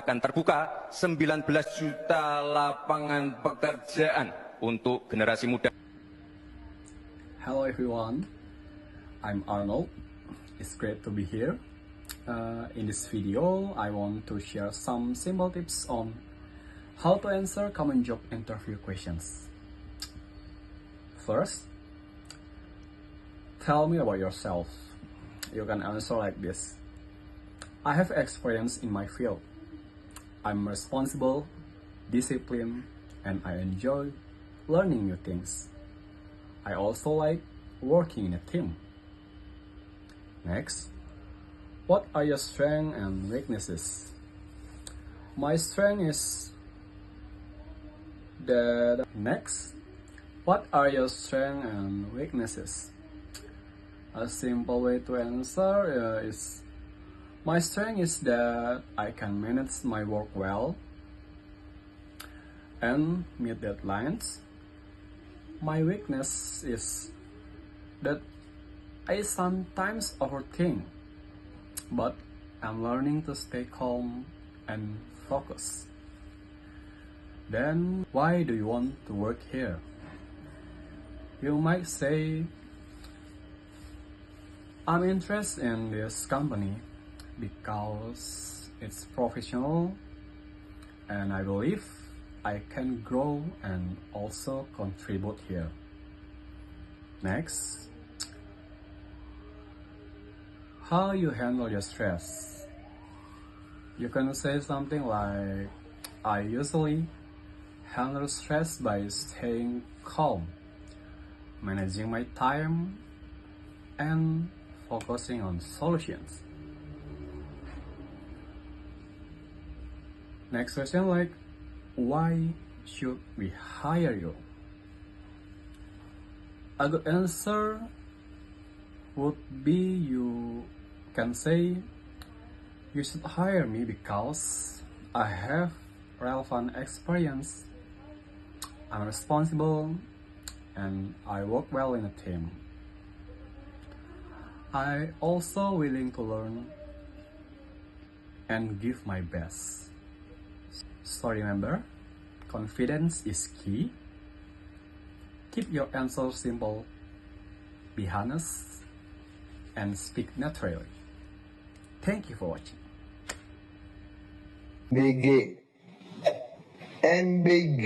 akan terbuka 19 juta lapangan pekerjaan untuk generasi muda. Hello everyone, I'm Arnold. It's great to be here. In this video, I want to share some simple tips on how to answer common job interview questions. First, tell me about yourself. You can answer like this. I have experience in my field. I'm responsible, disciplined, and I enjoy learning new things. I also like working in a team. Next, what are your strengths and weaknesses? My strength is that. Next, what are your strengths and weaknesses? A simple way to answer is, my strength is that I can manage my work well and meet deadlines. My weakness is that I sometimes overthink, but I'm learning to stay calm and focus. Then, why do you want to work here? You might say, I'm interested in this company because it's professional and I believe I can grow and also contribute here. Next, how you handle your stress? You can say something like, I usually handle stress by staying calm, managing my time, and focusing on solutions. Next question, like, why should we hire you? A good answer would be, you can say, you should hire me because I have relevant experience, I'm responsible, and I work well in a team. I also willing to learn and give my best. So remember, confidence is key. Keep your answers simple, be honest, and speak naturally. Thank you for watching. BG. NBG.